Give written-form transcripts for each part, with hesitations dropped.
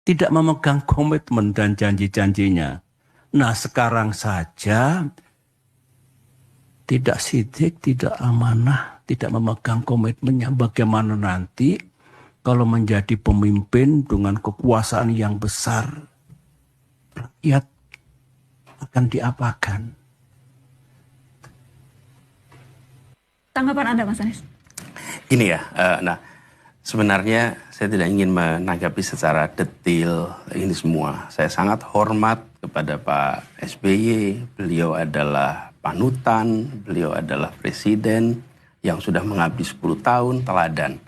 tidak memegang komitmen dan janji-janjinya. Nah, sekarang saja tidak sidik, tidak amanah, tidak memegang komitmennya. Bagaimana nanti kalau menjadi pemimpin dengan kekuasaan yang besar, rakyat akan diapakan? Tanggapan Anda, Mas Anies? Gini ya, nah sebenarnya saya tidak ingin menanggapi secara detail ini semua. Saya sangat hormat kepada Pak SBY, beliau adalah panutan, beliau adalah presiden yang sudah mengabdi 10 tahun, teladan.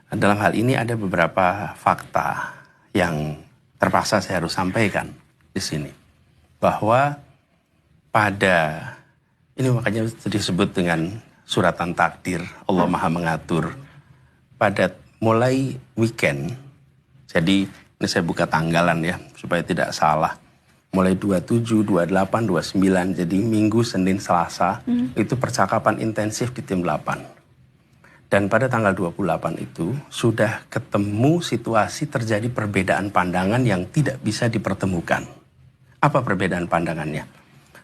Dalam hal ini ada beberapa fakta yang terpaksa saya harus sampaikan di sini. Bahwa pada, ini makanya disebut dengan suratan takdir, Allah Maha mengatur. Pada mulai weekend, jadi ini saya buka tanggalan ya, supaya tidak salah. Mulai 27, 28, 29, jadi Minggu, Senin, Selasa, itu percakapan intensif di tim 8. Dan pada tanggal 28 itu sudah ketemu situasi terjadi perbedaan pandangan yang tidak bisa dipertemukan. Apa perbedaan pandangannya?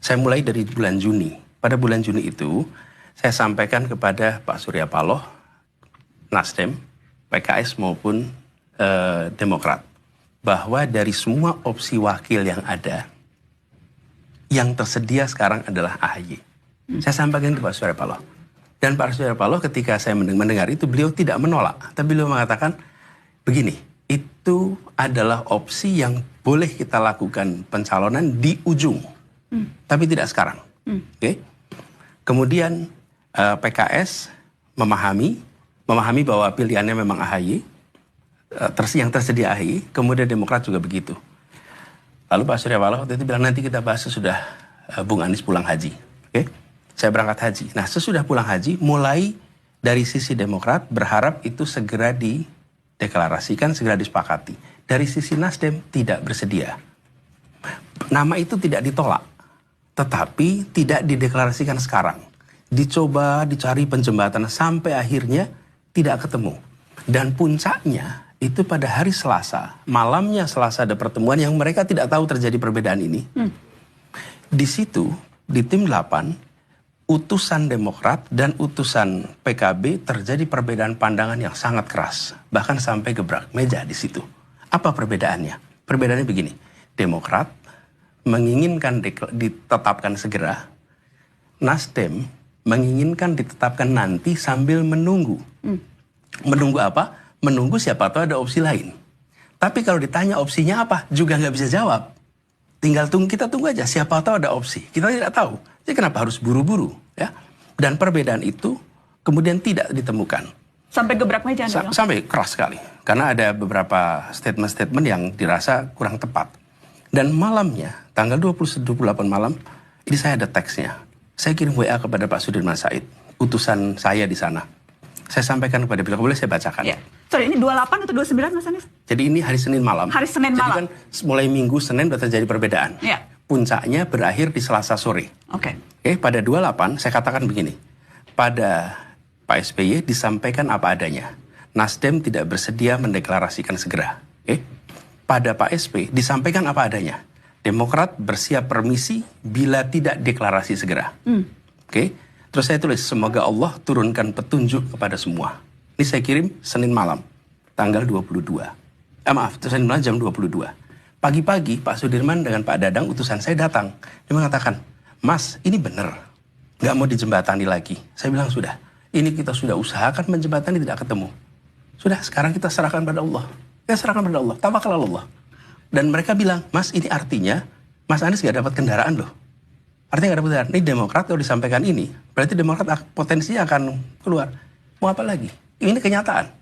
Saya mulai dari bulan Juni. Pada bulan Juni itu saya sampaikan kepada Pak Surya Paloh, Nasdem, PKS maupun Demokrat. Bahwa dari semua opsi wakil yang ada, yang tersedia sekarang adalah AHY. Saya sampaikan ke Pak Surya Paloh. Dan Pak Surya Paloh ketika saya mendengar itu beliau tidak menolak. Tapi beliau mengatakan begini, itu adalah opsi yang boleh kita lakukan pencalonan di ujung. Tapi tidak sekarang. Oke? Kemudian PKS memahami bahwa pilihannya memang AHY. Yang tersedia AHY. Kemudian Demokrat juga begitu. Lalu Pak Surya Paloh waktu itu bilang nanti kita bahas sesudah Bung Anies pulang haji. Oke? Saya berangkat haji. Nah, sesudah pulang haji, mulai dari sisi Demokrat berharap itu segera dideklarasikan, segera disepakati. Dari sisi Nasdem tidak bersedia. Nama itu tidak ditolak, tetapi tidak dideklarasikan sekarang. Dicoba, dicari penjembatan, sampai akhirnya tidak ketemu. Dan puncaknya itu pada hari Selasa, malamnya Selasa ada pertemuan yang mereka tidak tahu terjadi perbedaan ini. Di situ, di tim 8, utusan Demokrat dan utusan PKB terjadi perbedaan pandangan yang sangat keras. Bahkan sampai gebrak meja di situ. Apa perbedaannya? Perbedaannya begini. Demokrat menginginkan ditetapkan segera. Nasdem menginginkan ditetapkan nanti sambil menunggu. Menunggu apa? Menunggu siapa tahu ada opsi lain. Tapi kalau ditanya opsinya apa, juga nggak bisa jawab. Tinggal kita tunggu aja, siapa tahu ada opsi. Kita tidak tahu. Jadi kenapa harus buru-buru? Ya? Dan perbedaan itu kemudian tidak ditemukan. Sampai gebrak meja? Sampai keras sekali. Karena ada beberapa statement-statement yang dirasa kurang tepat. Dan malamnya, tanggal 28 malam, ini saya ada teksnya. Saya kirim WA kepada Pak Sudirman Said, utusan saya di sana. Saya sampaikan kepada beliau, boleh saya bacakan? Ya. Sorry, ini 28 atau 29 Mas Anies? Jadi ini hari Senin malam. Hari Senin malam. Jadi kan mulai Minggu, Senin sudah terjadi perbedaan. Ya. Puncaknya berakhir di Selasa sore. Oke. Pada 28 saya katakan begini. Pada Pak SBY disampaikan apa adanya. Nasdem tidak bersedia mendeklarasikan segera. Pada Pak SB disampaikan apa adanya. Demokrat bersiap permisi bila tidak deklarasi segera. Terus saya tulis, semoga Allah turunkan petunjuk kepada semua. Ini saya kirim Senin malam, tanggal 22. Senin malam jam 22. Pagi-pagi Pak Sudirman dengan Pak Dadang, utusan saya datang. Dia mengatakan, Mas, ini benar. Nggak mau dijembatani lagi. Saya bilang, sudah. Ini kita sudah usahakan menjembatani, tidak ketemu. Sudah, sekarang kita serahkan pada Allah. Ya, serahkan pada Allah. Tawakal Allah. Dan mereka bilang, Mas, ini artinya Mas Anies nggak dapat kendaraan loh. Artinya nggak dapat kendaraan. Ini Demokrat kalau disampaikan ini, berarti Demokrat potensinya akan keluar. Mau apa lagi? Ini kenyataan.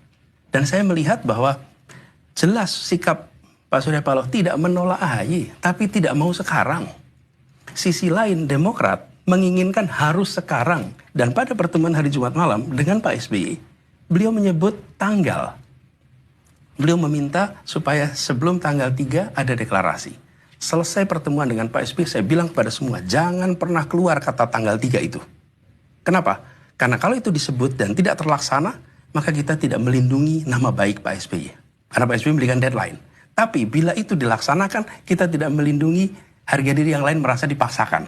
Dan saya melihat bahwa jelas sikap Pak Surya Paloh tidak menolak AHY, tapi tidak mau sekarang. Sisi lain Demokrat menginginkan harus sekarang. Dan pada pertemuan hari Jumat malam dengan Pak SBY, beliau menyebut tanggal. Beliau meminta supaya sebelum tanggal 3 ada deklarasi. Selesai pertemuan dengan Pak SBY, saya bilang kepada semua, jangan pernah keluar kata tanggal 3 itu. Kenapa? Karena kalau itu disebut dan tidak terlaksana, maka kita tidak melindungi nama baik Pak SBY. Karena Pak SBY memberikan deadline. Tapi bila itu dilaksanakan, kita tidak melindungi harga diri yang lain merasa dipaksakan.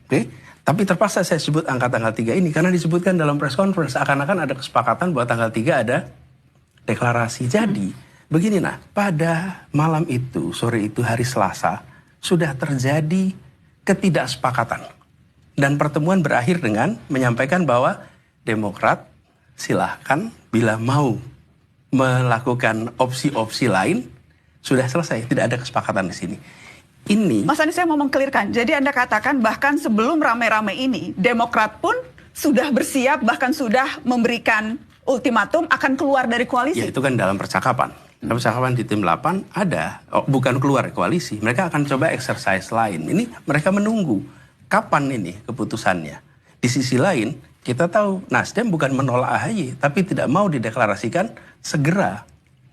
Oke? Tapi terpaksa saya sebut angka tanggal 3 ini karena disebutkan dalam press conference seakan-akan ada kesepakatan bahwa tanggal 3 ada deklarasi. Jadi, begini pada malam itu, sore itu hari Selasa, sudah terjadi ketidaksepakatan. Dan pertemuan berakhir dengan menyampaikan bahwa Demokrat silahkan bila mau melakukan opsi-opsi lain, sudah selesai, tidak ada kesepakatan di sini. Ini Mas Anies, saya mau mengkelirkan. Jadi Anda katakan bahkan sebelum rame-rame ini, Demokrat pun sudah bersiap, bahkan sudah memberikan ultimatum akan keluar dari koalisi. ya itu kan dalam percakapan. Dalam percakapan di tim 8 ada, bukan keluar koalisi. Mereka akan coba exercise lain. Ini mereka menunggu kapan ini keputusannya. Di sisi lain, kita tahu Nasdem bukan menolak AHY, tapi tidak mau dideklarasikan segera.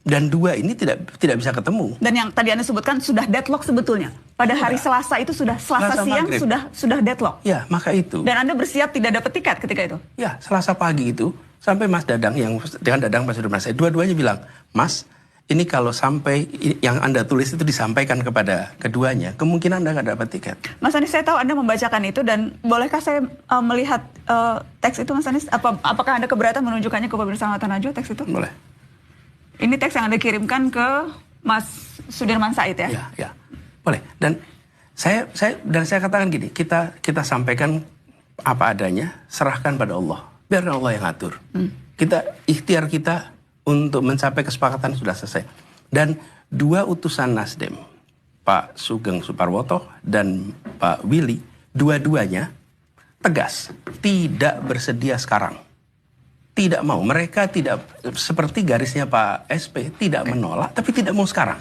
Dan dua ini tidak bisa ketemu. Dan yang tadi Anda sebutkan sudah deadlock sebetulnya. Pada hari Selasa itu sudah Selasa siang maghrib. sudah deadlock. Ya, maka itu. Dan Anda bersiap tidak dapat tiket ketika itu. Ya, Selasa pagi itu sampai Mas Dadang yang dengan Dadang Mas Sudirman saya dua-duanya bilang, "Mas, ini kalau sampai yang Anda tulis itu disampaikan kepada keduanya, kemungkinan Anda nggak dapat tiket." Mas Anies, saya tahu Anda membacakan itu dan bolehkah saya melihat teks itu, Mas Anies? Apakah Anda keberatan menunjukkannya ke pemirsa Mata Najwa teks itu? Boleh. Ini teks yang Anda kirimkan ke Mas Sudirman Said ya? Ya. Boleh. Dan saya katakan gini, kita sampaikan apa adanya, serahkan pada Allah. Biar Allah yang atur. Ikhtiar kita untuk mencapai kesepakatan sudah selesai. Dan dua utusan Nasdem, Pak Sugeng Suparwoto dan Pak Willy, dua-duanya tegas, tidak bersedia sekarang. Tidak mau, mereka tidak seperti garisnya Pak SP, tidak menolak, tapi tidak mau sekarang.